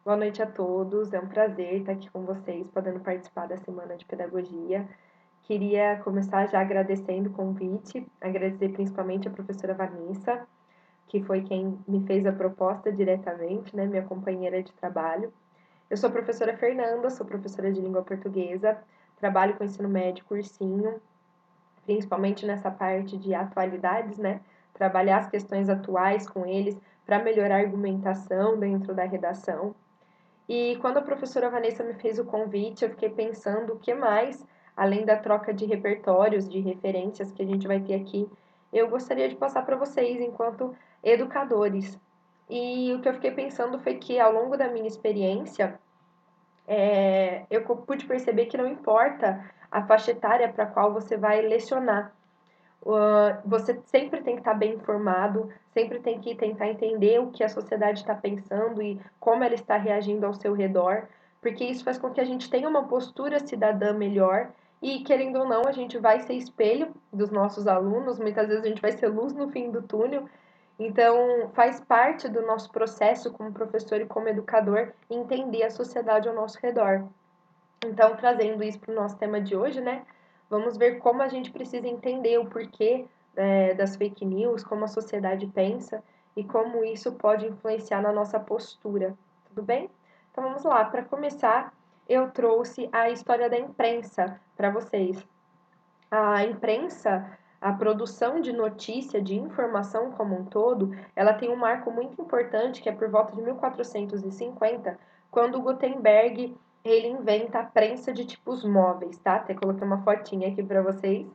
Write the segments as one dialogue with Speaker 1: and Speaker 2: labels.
Speaker 1: Boa noite a todos, é um prazer estar aqui com vocês, podendo participar da Semana de Pedagogia. Queria começar já agradecendo o convite, agradecer principalmente a professora Vanessa, que foi quem me fez a proposta diretamente, né, minha companheira de trabalho. Eu sou a professora Fernanda, sou professora de língua portuguesa, trabalho com ensino médio, cursinho, principalmente nessa parte de atualidades, né, trabalhar as questões atuais com eles para melhorar a argumentação dentro da redação. E quando a professora Vanessa me fez o convite, eu fiquei pensando o que mais, além da troca de repertórios, de referências que a gente vai ter aqui, eu gostaria de passar para vocês enquanto educadores. E o que eu fiquei pensando foi que ao longo da minha experiência, eu pude perceber que não importa a faixa etária para a qual você vai lecionar, você sempre tem que estar bem informado, sempre tem que tentar entender o que a sociedade está pensando e como ela está reagindo ao seu redor, porque isso faz com que a gente tenha uma postura cidadã melhor e, querendo ou não, a gente vai ser espelho dos nossos alunos, muitas vezes a gente vai ser luz no fim do túnel, então faz parte do nosso processo como professor e como educador entender a sociedade ao nosso redor. Então, trazendo isso para o nosso tema de hoje, né? Vamos ver como a gente precisa entender o porquê das fake news, como a sociedade pensa e como isso pode influenciar na nossa postura. Tudo bem? Então vamos lá. Para começar, eu trouxe a história da imprensa para vocês. A imprensa, a produção de notícia, de informação como um todo, ela tem um marco muito importante que é por volta de 1450, quando Gutenberg ele inventa a prensa de tipos móveis, tá? Até coloquei uma fotinha aqui para vocês.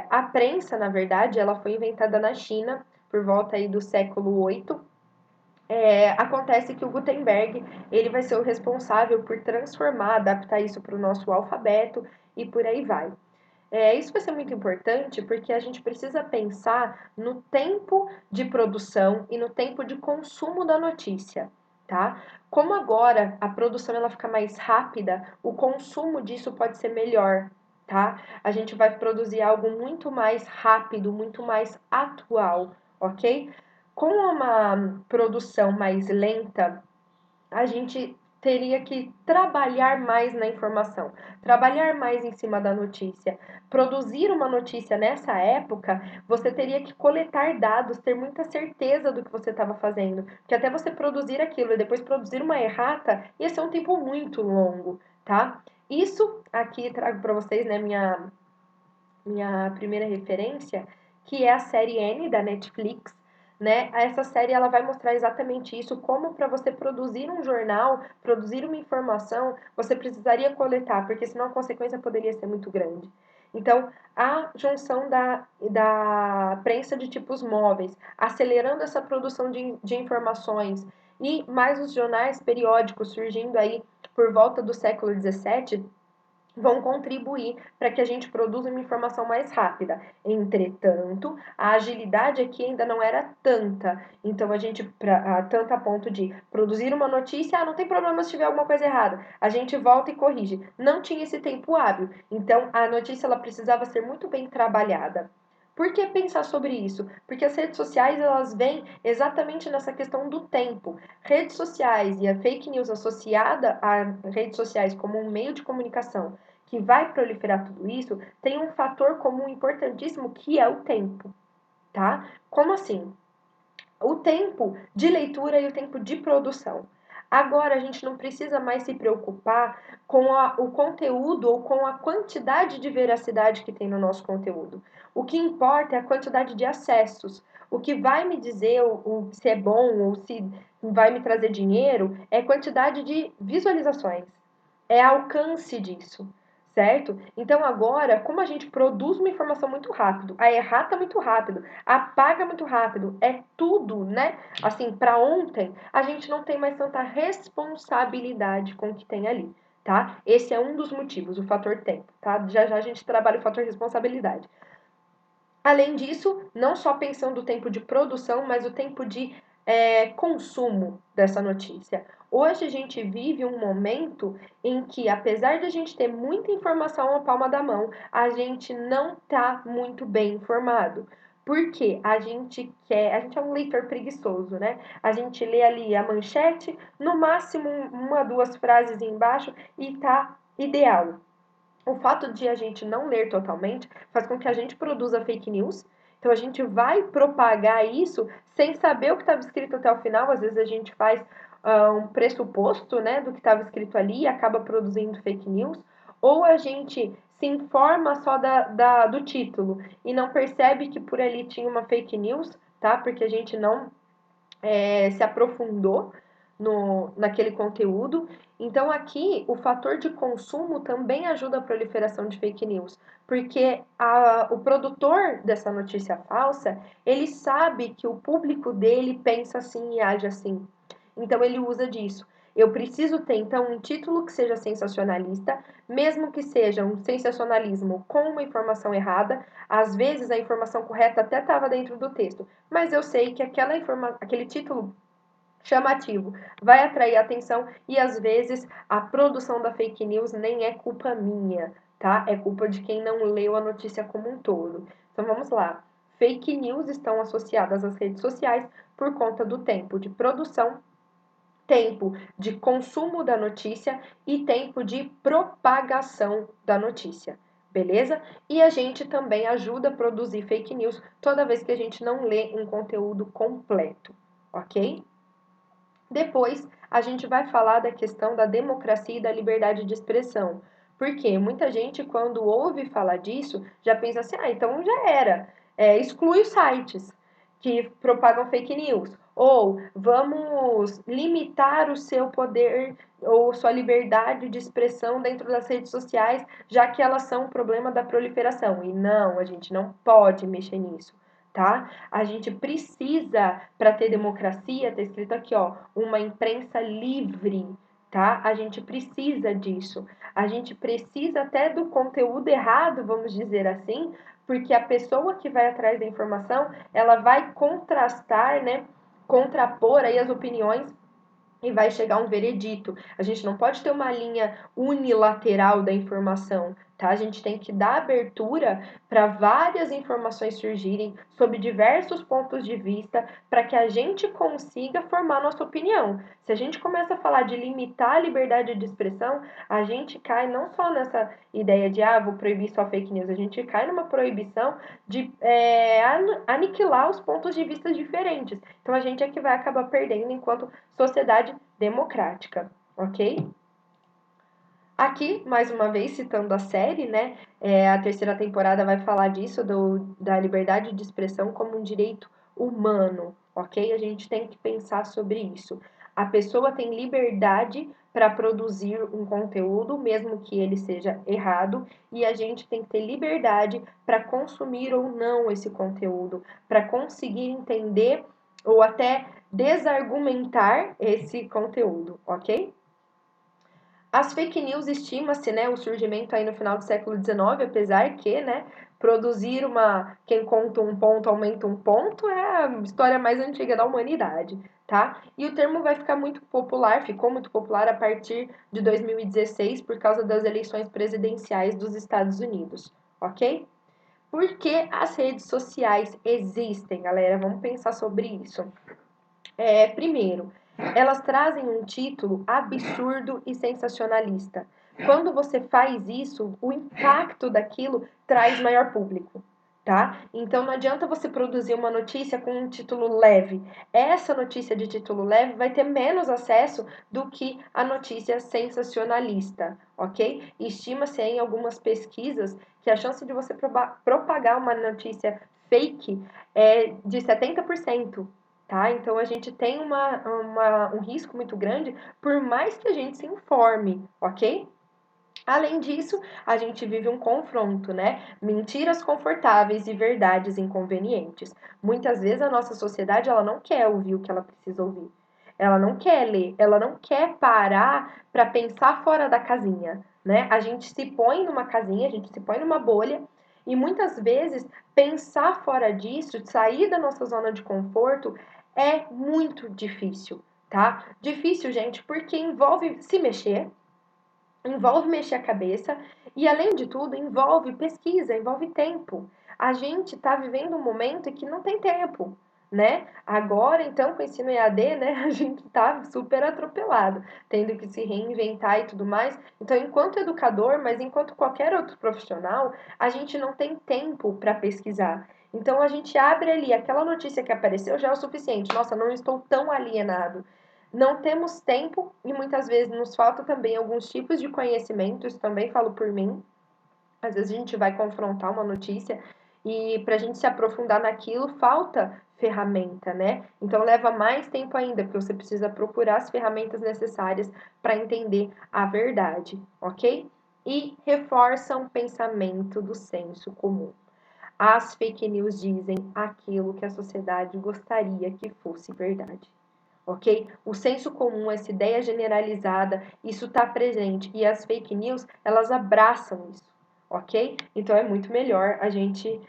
Speaker 1: A prensa, na verdade, ela foi inventada na China por volta aí do século VIII. Acontece que o Gutenberg ele vai ser o responsável por transformar, adaptar isso para o nosso alfabeto e por aí vai. Isso vai ser muito importante porque a gente precisa pensar no tempo de produção e no tempo de consumo da notícia, tá? Como agora a produção ela fica mais rápida, o consumo disso pode ser melhor, tá? A gente vai produzir algo muito mais rápido, muito mais atual, ok? Com uma produção mais lenta, a gente teria que trabalhar mais na informação, trabalhar mais em cima da notícia. Produzir uma notícia nessa época, você teria que coletar dados, ter muita certeza do que você estava fazendo, porque até você produzir aquilo e depois produzir uma errata, ia ser um tempo muito longo, tá? Isso aqui trago para vocês, né, minha primeira referência, que é a série N da Netflix, né? Essa série ela vai mostrar exatamente isso, como para você produzir um jornal, produzir uma informação, você precisaria coletar, porque senão a consequência poderia ser muito grande. Então, a junção da prensa de tipos móveis, acelerando essa produção de informações, e mais os jornais periódicos surgindo aí por volta do século XVII, vão contribuir para que a gente produza uma informação mais rápida. Entretanto, a agilidade aqui ainda não era tanta. Então, a gente, tanto a ponto de produzir uma notícia, não tem problema se tiver alguma coisa errada. A gente volta e corrige. Não tinha esse tempo hábil. Então, a notícia ela precisava ser muito bem trabalhada. Por que pensar sobre isso? Porque as redes sociais elas vêm exatamente nessa questão do tempo. Redes sociais e a fake news associada a redes sociais como um meio de comunicação que vai proliferar tudo isso, tem um fator comum importantíssimo que é o tempo, tá? Como assim? O tempo de leitura e o tempo de produção. Agora a gente não precisa mais se preocupar com o conteúdo ou com a quantidade de veracidade que tem no nosso conteúdo. O que importa é a quantidade de acessos. O que vai me dizer se é bom ou se vai me trazer dinheiro é a quantidade de visualizações, é alcance disso, certo? Então agora, como a gente produz uma informação muito rápido, a errata muito rápido, apaga muito rápido, é tudo, né? Assim, para ontem, a gente não tem mais tanta responsabilidade com o que tem ali, tá? Esse é um dos motivos, o fator tempo, tá? Já já a gente trabalha o fator responsabilidade. Além disso, não só pensando o tempo de produção, mas o tempo de consumo dessa notícia. Hoje a gente vive um momento em que, apesar de a gente ter muita informação na palma da mão, a gente não está muito bem informado. Porque a gente é um leitor preguiçoso, né? A gente lê ali a manchete, no máximo uma, duas frases embaixo e tá ideal. O fato de a gente não ler totalmente faz com que a gente produza fake news. Então a gente vai propagar isso sem saber o que estava escrito até o final. Às vezes a gente faz um pressuposto, né, do que estava escrito ali e acaba produzindo fake news. Ou a gente se informa só do título e não percebe que por ali tinha uma fake news, tá? Porque a gente não se aprofundou naquele conteúdo. Então, aqui, o fator de consumo também ajuda a proliferação de fake news, porque o produtor dessa notícia falsa, ele sabe que o público dele pensa assim e age assim. Então, ele usa disso. Eu preciso ter, então, um título que seja sensacionalista, mesmo que seja um sensacionalismo com uma informação errada. Às vezes, a informação correta até estava dentro do texto, mas eu sei que aquele título chamativo vai atrair atenção e às vezes a produção da fake news nem é culpa minha, tá? É culpa de quem não leu a notícia como um todo. Então vamos lá. Fake news estão associadas às redes sociais por conta do tempo de produção, tempo de consumo da notícia e tempo de propagação da notícia. Beleza? E a gente também ajuda a produzir fake news toda vez que a gente não lê um conteúdo completo, ok? Depois, a gente vai falar da questão da democracia e da liberdade de expressão. Porque muita gente, quando ouve falar disso, já pensa assim: ah, então já era. Exclui os sites que propagam fake news. Ou vamos limitar o seu poder ou sua liberdade de expressão dentro das redes sociais, já que elas são um problema da proliferação. E não, a gente não pode mexer nisso, tá? A gente precisa, para ter democracia, tá escrito aqui, ó, uma imprensa livre, tá? A gente precisa disso. A gente precisa até do conteúdo errado, vamos dizer assim, porque a pessoa que vai atrás da informação, ela vai contrastar, né? Contrapor aí as opiniões e vai chegar um veredito. A gente não pode ter uma linha unilateral da informação, tá? A gente tem que dar abertura para várias informações surgirem sob diversos pontos de vista para que a gente consiga formar nossa opinião. Se a gente começa a falar de limitar a liberdade de expressão, a gente cai não só nessa ideia de vou proibir só fake news, a gente cai numa proibição de aniquilar os pontos de vista diferentes. Então a gente é que vai acabar perdendo enquanto sociedade democrática, ok? Aqui, mais uma vez, citando a série, né? A terceira temporada vai falar disso, da liberdade de expressão como um direito humano, ok? A gente tem que pensar sobre isso. A pessoa tem liberdade para produzir um conteúdo, mesmo que ele seja errado, e a gente tem que ter liberdade para consumir ou não esse conteúdo, para conseguir entender ou até desargumentar esse conteúdo, ok? As fake news estima-se, né, o surgimento aí no final do século XIX, apesar que, né, produzir quem conta um ponto aumenta um ponto é a história mais antiga da humanidade, tá? E o termo vai ficar muito popular, ficou muito popular a partir de 2016 por causa das eleições presidenciais dos Estados Unidos, ok? Por que as redes sociais existem, galera? Vamos pensar sobre isso. Primeiro, elas trazem um título absurdo e sensacionalista. Quando você faz isso, o impacto daquilo traz maior público, tá? Então não adianta você produzir uma notícia com um título leve. Essa notícia de título leve vai ter menos acesso do que a notícia sensacionalista, ok? Estima-se em algumas pesquisas que a chance de você propagar uma notícia fake é de 70%. Tá? Então a gente tem um risco muito grande, por mais que a gente se informe, ok? Além disso, a gente vive um confronto, né? Mentiras confortáveis e verdades inconvenientes. Muitas vezes a nossa sociedade ela não quer ouvir o que ela precisa ouvir. Ela não quer ler, ela não quer parar para pensar fora da casinha, né? A gente se põe numa casinha, a gente se põe numa bolha e muitas vezes pensar fora disso, sair da nossa zona de conforto é muito difícil, tá? Difícil, gente, porque envolve se mexer, envolve mexer a cabeça e, além de tudo, envolve pesquisa, envolve tempo. A gente está vivendo um momento em que não tem tempo, né? Agora, então, com o ensino EAD, né, a gente está super atropelado, tendo que se reinventar e tudo mais. Então, enquanto educador, mas enquanto qualquer outro profissional, a gente não tem tempo para pesquisar. Então, a gente abre ali, aquela notícia que apareceu já é o suficiente. Nossa, não estou tão alienado. Não temos tempo e muitas vezes nos falta também alguns tipos de conhecimento, isso também falo por mim. Às vezes a gente vai confrontar uma notícia e para a gente se aprofundar naquilo falta ferramenta, né? Então leva mais tempo ainda, porque você precisa procurar as ferramentas necessárias para entender a verdade, ok? E reforça um pensamento do senso comum. As fake news dizem aquilo que a sociedade gostaria que fosse verdade. Ok? O senso comum, essa ideia generalizada, isso está presente. E as fake news, elas abraçam isso. Ok? Então é muito melhor a gente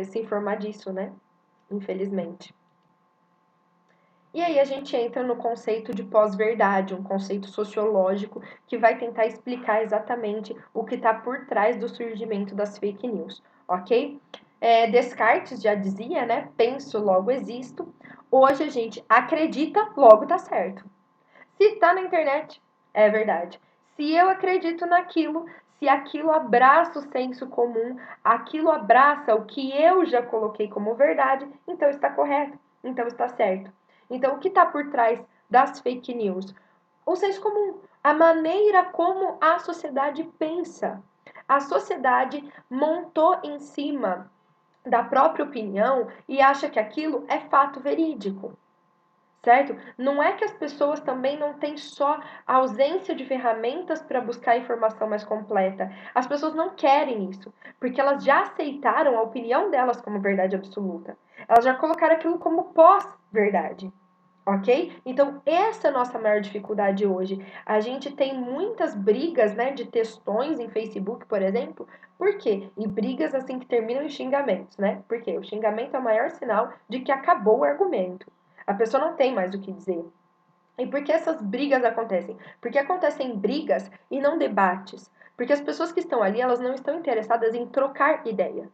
Speaker 1: se informar disso, né? Infelizmente. E aí a gente entra no conceito de pós-verdade, um conceito sociológico que vai tentar explicar exatamente o que está por trás do surgimento das fake news, ok? Descartes já dizia, né? Penso, logo existo. Hoje a gente acredita, logo tá certo. Se tá na internet, é verdade. Se eu acredito naquilo, se aquilo abraça o senso comum, aquilo abraça o que eu já coloquei como verdade, então está correto, então está certo. Então, o que está por trás das fake news? O senso comum, a maneira como a sociedade pensa. A sociedade montou em cima da própria opinião e acha que aquilo é fato verídico. Certo? Não é que as pessoas também não têm só a ausência de ferramentas para buscar informação mais completa. As pessoas não querem isso, porque elas já aceitaram a opinião delas como verdade absoluta. Elas já colocaram aquilo como pós-verdade. Ok? Então, essa é a nossa maior dificuldade hoje. A gente tem muitas brigas, né, de textões em Facebook, por exemplo. Por quê? E brigas assim que terminam em xingamentos, né? Porque o xingamento é o maior sinal de que acabou o argumento. A pessoa não tem mais o que dizer. E por que essas brigas acontecem? Porque acontecem brigas e não debates. Porque as pessoas que estão ali, elas não estão interessadas em trocar ideia,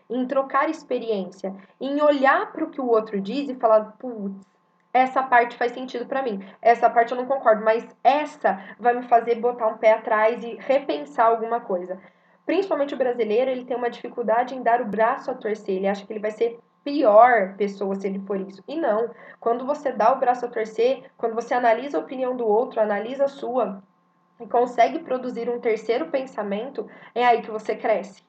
Speaker 1: em trocar experiência, em olhar para o que o outro diz e falar, putz, essa parte faz sentido para mim, essa parte eu não concordo, mas essa vai me fazer botar um pé atrás e repensar alguma coisa. Principalmente o brasileiro, ele tem uma dificuldade em dar o braço a torcer, ele acha que ele vai ser pior pessoa se ele for isso. E não, quando você dá o braço a torcer, quando você analisa a opinião do outro, analisa a sua e consegue produzir um terceiro pensamento, é aí que você cresce.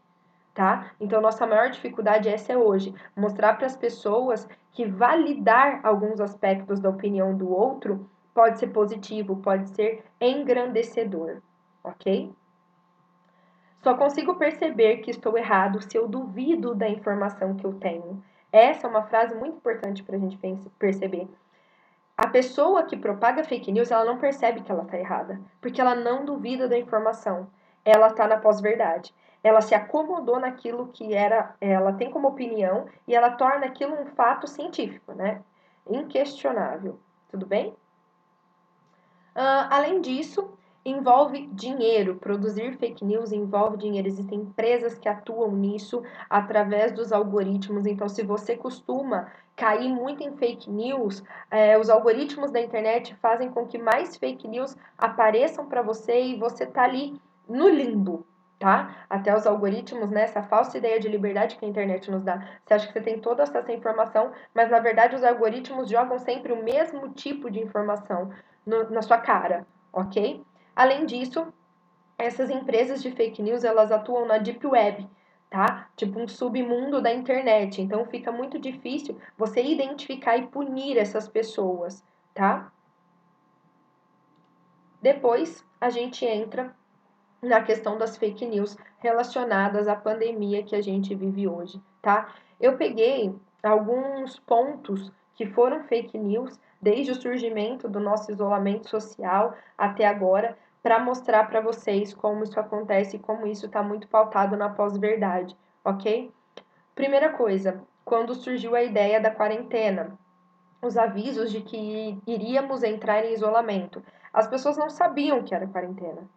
Speaker 1: Tá? Então, nossa maior dificuldade essa é hoje, mostrar para as pessoas que validar alguns aspectos da opinião do outro pode ser positivo, pode ser engrandecedor, ok? Só consigo perceber que estou errado se eu duvido da informação que eu tenho. Essa é uma frase muito importante para a gente perceber. A pessoa que propaga fake news, ela não percebe que ela está errada, porque ela não duvida da informação. Ela está na pós-verdade. Ela se acomodou naquilo que ela tem como opinião e ela torna aquilo um fato científico, né? Inquestionável. Tudo bem? Além disso, envolve dinheiro. Produzir fake news envolve dinheiro. Existem empresas que atuam nisso através dos algoritmos. Então, se você costuma cair muito em fake news, os algoritmos da internet fazem com que mais fake news apareçam para você e você tá ali no limbo. Tá? Até os algoritmos, né, essa falsa ideia de liberdade que a internet nos dá. Você acha que você tem toda essa informação, mas na verdade os algoritmos jogam sempre o mesmo tipo de informação na sua cara, ok? Além disso, essas empresas de fake news, elas atuam na deep web, tá? Tipo um submundo da internet. Então fica muito difícil você identificar e punir essas pessoas, tá? Depois a gente entra na questão das fake news relacionadas à pandemia que a gente vive hoje, tá? Eu peguei alguns pontos que foram fake news desde o surgimento do nosso isolamento social até agora, para mostrar para vocês como isso acontece e como isso está muito pautado na pós-verdade, ok? Primeira coisa, quando surgiu a ideia da quarentena, os avisos de que iríamos entrar em isolamento, as pessoas não sabiam que era quarentena.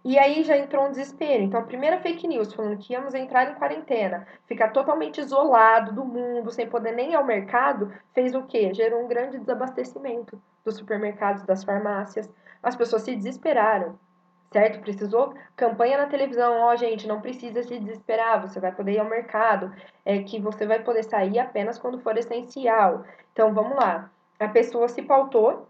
Speaker 1: E aí já entrou um desespero. Então, a primeira fake news falando que íamos entrar em quarentena, ficar totalmente isolado do mundo, sem poder nem ir ao mercado, fez o quê? Gerou um grande desabastecimento dos supermercados, das farmácias. As pessoas se desesperaram, certo? Precisou campanha na televisão, ó, gente, não precisa se desesperar, você vai poder ir ao mercado, é que você vai poder sair apenas quando for essencial. Então, vamos lá. A pessoa se pautou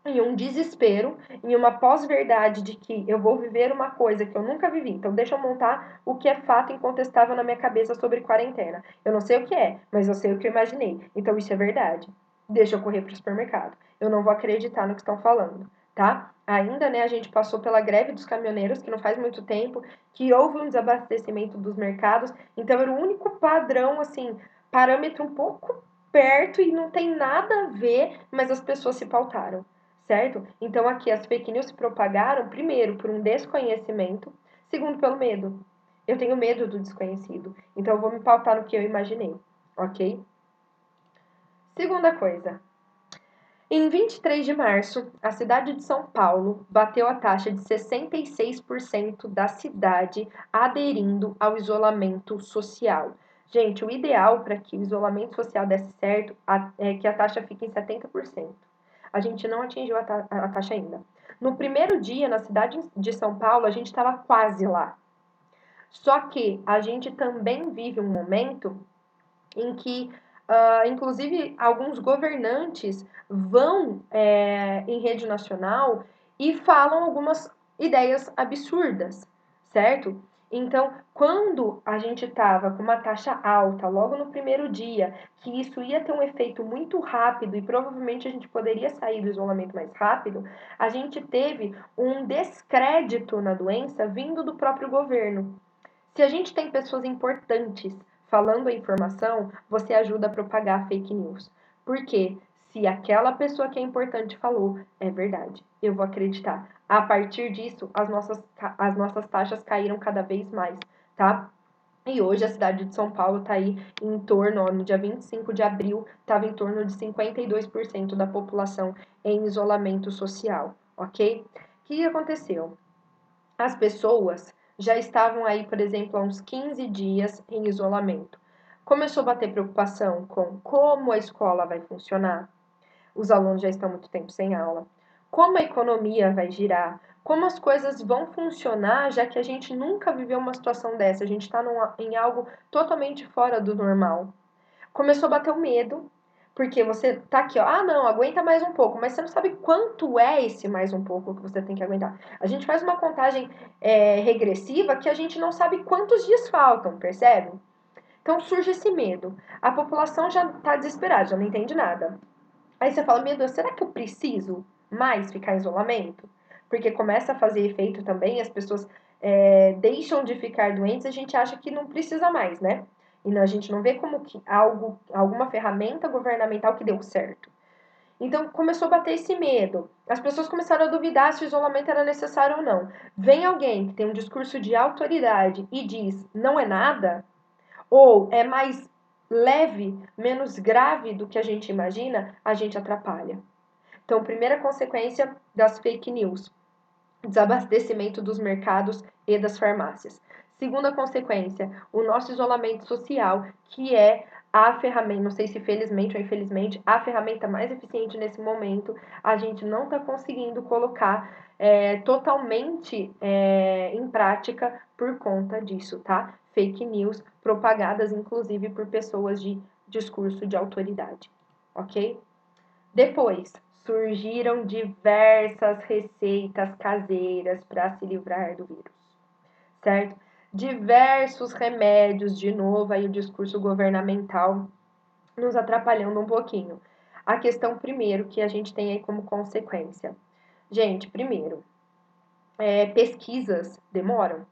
Speaker 1: em um desespero, em uma pós-verdade de que eu vou viver uma coisa que eu nunca vivi. Então, deixa eu montar o que é fato incontestável na minha cabeça sobre quarentena. Eu não sei o que é, mas eu sei o que eu imaginei. Então, isso é verdade. Deixa eu correr para o supermercado. Eu não vou acreditar no que estão falando, tá? Ainda, né, a gente passou pela greve dos caminhoneiros, que não faz muito tempo, que houve um desabastecimento dos mercados. Então, era o único padrão, assim, parâmetro um pouco perto e não tem nada a ver, mas as pessoas se pautaram, certo? Então aqui as fake news se propagaram, primeiro, por um desconhecimento, segundo, pelo medo. Eu tenho medo do desconhecido, então eu vou me pautar no que eu imaginei, ok? Segunda coisa. Em 23 de março, a cidade de São Paulo bateu a taxa de 66% da cidade aderindo ao isolamento social. Gente, o ideal para que o isolamento social desse certo é que a taxa fique em 70%. A gente não atingiu a taxa ainda. No primeiro dia, na cidade de São Paulo, a gente estava quase lá. Só que a gente também vive um momento em que, inclusive, alguns governantes vão em rede nacional e falam algumas ideias absurdas, certo? Então, quando a gente estava com uma taxa alta logo no primeiro dia, que isso ia ter um efeito muito rápido e provavelmente a gente poderia sair do isolamento mais rápido, a gente teve um descrédito na doença vindo do próprio governo. Se a gente tem pessoas importantes falando a informação, você ajuda a propagar fake news. Porque se aquela pessoa que é importante falou, é verdade, eu vou acreditar. A partir disso, as nossas taxas caíram cada vez mais, tá? E hoje a cidade de São Paulo está aí em torno, ó, no dia 25 de abril, estava em torno de 52% da população em isolamento social, ok? O que aconteceu? As pessoas já estavam aí, por exemplo, há uns 15 dias em isolamento. Começou a bater preocupação com como a escola vai funcionar. Os alunos já estão muito tempo sem aula. Como a economia vai girar? Como as coisas vão funcionar, já que a gente nunca viveu uma situação dessa, a gente está em algo totalmente fora do normal. Começou a bater o medo, porque você tá aqui, ó, ah, não, aguenta mais um pouco, mas você não sabe quanto é esse mais um pouco que você tem que aguentar. A gente faz uma contagem regressiva que a gente não sabe quantos dias faltam, percebe? Então surge esse medo. A população já tá desesperada, já não entende nada. Aí você fala, meu Deus, será que eu preciso mais ficar em isolamento? Porque começa a fazer efeito também, as pessoas deixam de ficar doentes, a gente acha que não precisa mais, né? E a gente não vê como que alguma ferramenta governamental que deu certo. Então começou a bater esse medo. As pessoas começaram a duvidar se o isolamento era necessário ou não. Vem alguém que tem um discurso de autoridade e diz não é nada, ou é mais leve, menos grave do que a gente imagina, a gente atrapalha. Então, primeira consequência das fake news: desabastecimento dos mercados e das farmácias. Segunda consequência, o nosso isolamento social, que é a ferramenta, não sei se felizmente ou infelizmente, a ferramenta mais eficiente nesse momento, a gente não está conseguindo colocar totalmente em prática por conta disso, tá? Fake news propagadas, inclusive, por pessoas de discurso de autoridade, ok? Depois, surgiram diversas receitas caseiras para se livrar do vírus, certo? Diversos remédios, de novo, aí o discurso governamental nos atrapalhando um pouquinho. A questão, primeiro, que a gente tem aí como consequência. Gente, primeiro, pesquisas demoram.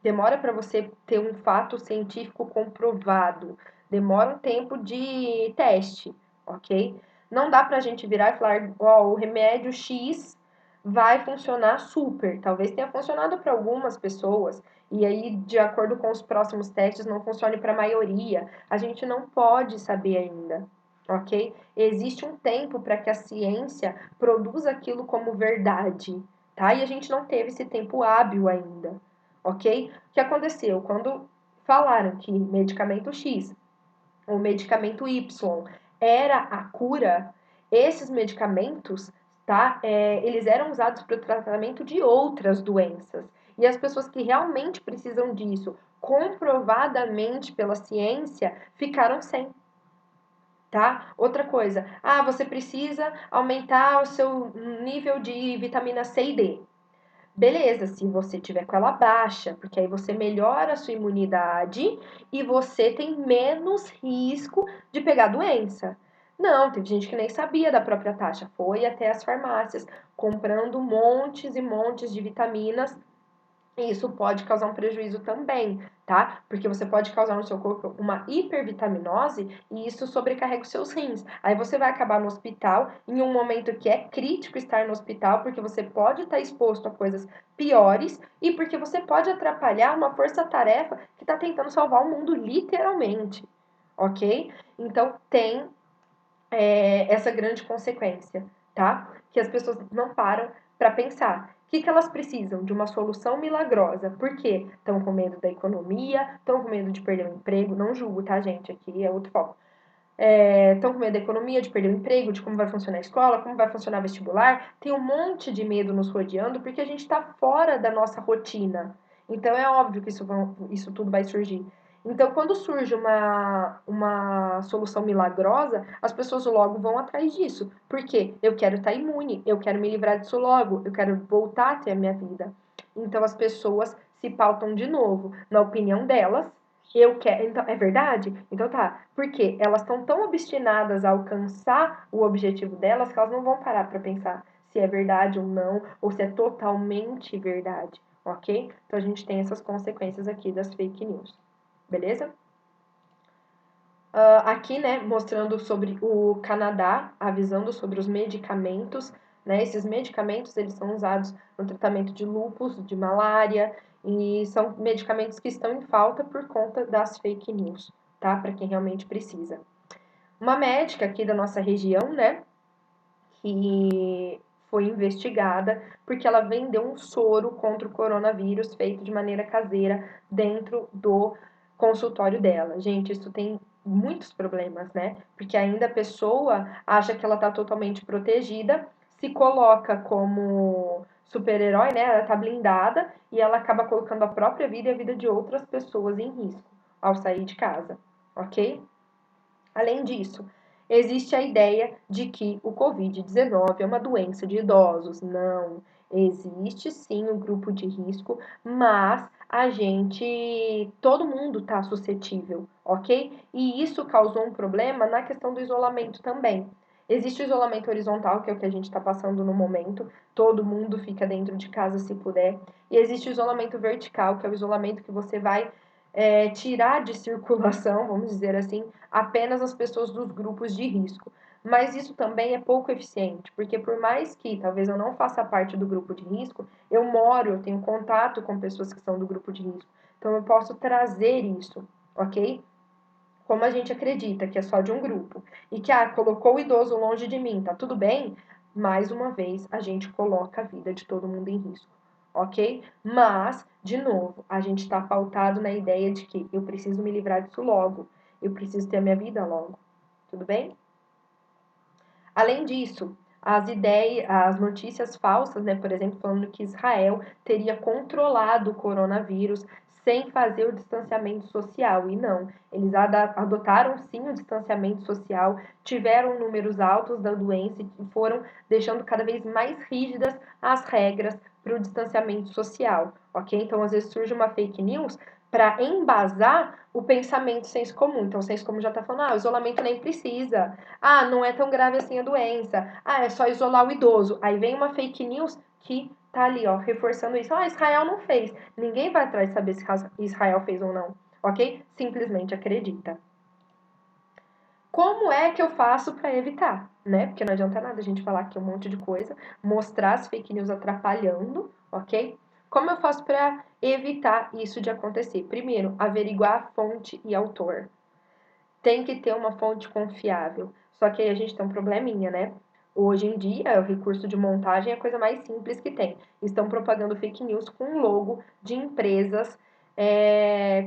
Speaker 1: Demora para você ter um fato científico comprovado. Demora um tempo de teste, ok? Não dá para a gente virar e falar, ó, o remédio X vai funcionar super. Talvez tenha funcionado para algumas pessoas, e aí, de acordo com os próximos testes, não funcione para a maioria. A gente não pode saber ainda, ok? Existe um tempo para que a ciência produza aquilo como verdade, tá? E a gente não teve esse tempo hábil ainda, ok? O que aconteceu? Quando falaram que medicamento X ou medicamento Y era a cura, esses medicamentos, tá? Eles eram usados para o tratamento de outras doenças. E as pessoas que realmente precisam disso, comprovadamente pela ciência, ficaram sem. Tá? Outra coisa, você precisa aumentar o seu nível de vitamina C e D. Beleza, se você tiver com ela baixa, porque aí você melhora a sua imunidade e você tem menos risco de pegar doença. Não, teve gente que nem sabia da própria taxa, foi até as farmácias comprando montes e montes de vitaminas. E isso pode causar um prejuízo também, tá? Porque você pode causar no seu corpo uma hipervitaminose e isso sobrecarrega os seus rins. Aí você vai acabar no hospital em um momento que é crítico estar no hospital, porque você pode estar exposto a coisas piores e porque você pode atrapalhar uma força-tarefa que está tentando salvar o mundo literalmente, ok? Então tem essa grande consequência, tá? Que as pessoas não param para pensar. O que elas precisam? De uma solução milagrosa. Por quê? Estão com medo da economia, estão com medo de perder o emprego. Não julgo, tá, gente? Aqui é outro foco. Estão com medo da economia, de perder o emprego, de como vai funcionar a escola, como vai funcionar o vestibular. Tem um monte de medo nos rodeando porque a gente está fora da nossa rotina. Então é óbvio que isso tudo vai surgir. Então, quando surge uma solução milagrosa, as pessoas logo vão atrás disso. Porque eu quero estar imune, eu quero me livrar disso logo, eu quero voltar a ter a minha vida. Então, as pessoas se pautam de novo na opinião delas. Eu quero. Então, é verdade? Então tá. Porque elas estão tão obstinadas a alcançar o objetivo delas que elas não vão parar para pensar se é verdade ou não, ou se é totalmente verdade, ok? Então a gente tem essas consequências aqui das fake news. Beleza? Aqui, né, mostrando sobre o Canadá, avisando sobre os medicamentos, né? Esses medicamentos, eles são usados no tratamento de lúpus, de malária, e são medicamentos que estão em falta por conta das fake news, tá? Para quem realmente precisa. Uma médica aqui da nossa região, né, que foi investigada porque ela vendeu um soro contra o coronavírus feito de maneira caseira dentro do consultório dela. Gente, isso tem muitos problemas, né? Porque ainda a pessoa acha que ela tá totalmente protegida, se coloca como super-herói, né? Ela tá blindada e ela acaba colocando a própria vida e a vida de outras pessoas em risco ao sair de casa, ok? Além disso, existe a ideia de que o Covid-19 é uma doença de idosos. Não, existe sim um grupo de risco, mas todo mundo está suscetível, ok? E isso causou um problema na questão do isolamento também. Existe o isolamento horizontal, que é o que a gente está passando no momento, todo mundo fica dentro de casa se puder, e existe o isolamento vertical, que é o isolamento que você vai tirar de circulação, vamos dizer assim, apenas as pessoas dos grupos de risco. Mas isso também é pouco eficiente, porque por mais que talvez eu não faça parte do grupo de risco, eu tenho contato com pessoas que são do grupo de risco. Então eu posso trazer isso, ok? Como a gente acredita que é só de um grupo e que colocou o idoso longe de mim, tá tudo bem? Mais uma vez a gente coloca a vida de todo mundo em risco, ok? Mas, de novo, a gente está pautado na ideia de que eu preciso me livrar disso logo, eu preciso ter a minha vida logo, tudo bem? Além disso, as notícias falsas, né, por exemplo, falando que Israel teria controlado o coronavírus sem fazer o distanciamento social. E não, eles adotaram sim o distanciamento social, tiveram números altos da doença e foram deixando cada vez mais rígidas as regras para o distanciamento social, ok? Então, às vezes surge uma fake news para embasar o pensamento senso comum. Então, o senso comum já está falando, o isolamento nem precisa, não é tão grave assim a doença. É só isolar o idoso. Aí vem uma fake news que tá ali, ó, reforçando isso. Israel não fez. Ninguém vai atrás de saber se Israel fez ou não, ok? Simplesmente acredita. Como é que eu faço para evitar, né? Porque não adianta nada a gente falar aqui um monte de coisa, mostrar as fake news atrapalhando, ok? Como eu faço para evitar isso de acontecer? Primeiro, averiguar a fonte e autor. Tem que ter uma fonte confiável. Só que aí a gente tem um probleminha, né? Hoje em dia, o recurso de montagem é a coisa mais simples que tem. Estão propagando fake news com logo de empresas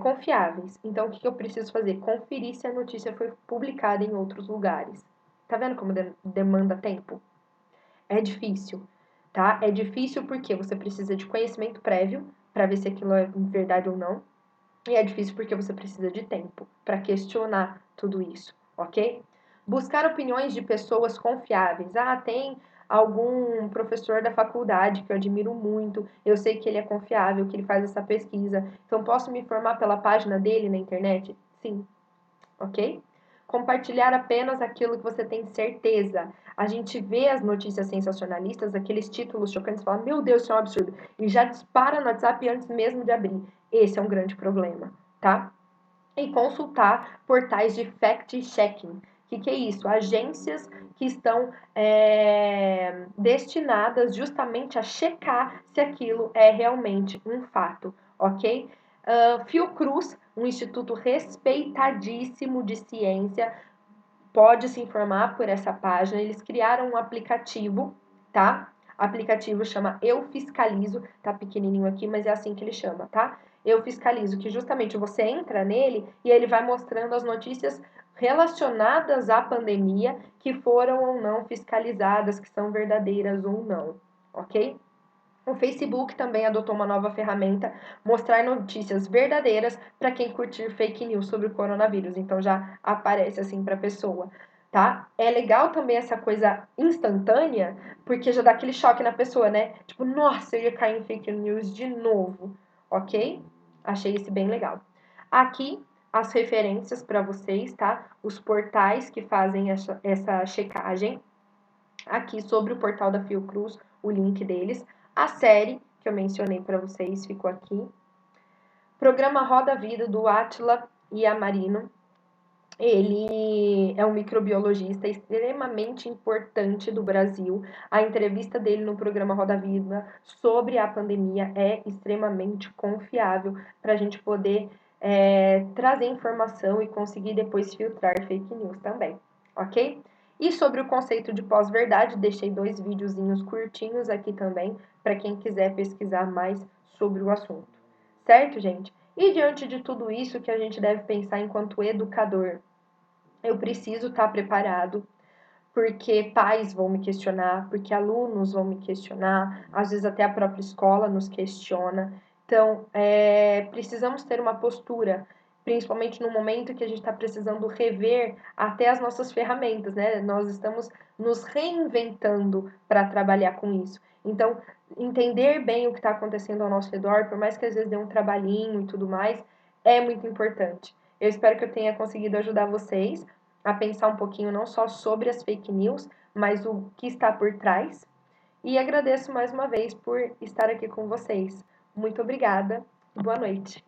Speaker 1: confiáveis. Então, o que eu preciso fazer? Conferir se a notícia foi publicada em outros lugares. Tá vendo como demanda tempo? É difícil, tá? É difícil porque você precisa de conhecimento prévio para ver se aquilo é verdade ou não. E é difícil porque você precisa de tempo para questionar tudo isso, ok? Buscar opiniões de pessoas confiáveis. Ah, tem algum professor da faculdade que eu admiro muito, eu sei que ele é confiável, que ele faz essa pesquisa, então posso me informar pela página dele na internet? Sim, ok? Compartilhar apenas aquilo que você tem certeza. A gente vê as notícias sensacionalistas, aqueles títulos chocantes, fala, meu Deus, isso é um absurdo, e já dispara no WhatsApp antes mesmo de abrir. Esse é um grande problema, tá? E consultar portais de fact-checking. O que é isso? Agências que estão destinadas justamente a checar se aquilo é realmente um fato, ok? Fiocruz, um instituto respeitadíssimo de ciência, pode se informar por essa página. Eles criaram um aplicativo, tá? O aplicativo chama Eu Fiscalizo, tá pequenininho aqui, mas é assim que ele chama, tá? Eu Fiscalizo, que justamente você entra nele e ele vai mostrando as notícias relacionadas à pandemia que foram ou não fiscalizadas, que são verdadeiras ou não, ok? O Facebook também adotou uma nova ferramenta, mostrar notícias verdadeiras para quem curtir fake news sobre o coronavírus. Então já aparece assim para a pessoa, tá? É legal também essa coisa instantânea, porque já dá aquele choque na pessoa, né? Tipo, nossa, eu ia cair em fake news de novo, ok? Achei isso bem legal. Aqui as referências para vocês, tá? Os portais que fazem essa checagem aqui sobre o portal da Fiocruz, o link deles. A série que eu mencionei para vocês ficou aqui. Programa Roda Vida do Átila Yamarino. Ele é um microbiologista extremamente importante do Brasil. A entrevista dele no programa Roda Vida sobre a pandemia é extremamente confiável para a gente poder trazer informação e conseguir depois filtrar fake news também, ok? E sobre o conceito de pós-verdade, deixei 2 videozinhos curtinhos aqui também para quem quiser pesquisar mais sobre o assunto. Certo, gente? E diante de tudo isso que a gente deve pensar enquanto educador, eu preciso estar preparado, porque pais vão me questionar, porque alunos vão me questionar, às vezes até a própria escola nos questiona. Então, precisamos ter uma postura, principalmente no momento que a gente está precisando rever até as nossas ferramentas, né? Nós estamos nos reinventando para trabalhar com isso. Então, entender bem o que está acontecendo ao nosso redor, por mais que às vezes dê um trabalhinho e tudo mais, é muito importante. Eu espero que eu tenha conseguido ajudar vocês a pensar um pouquinho não só sobre as fake news, mas o que está por trás. E agradeço mais uma vez por estar aqui com vocês. Muito obrigada e boa noite.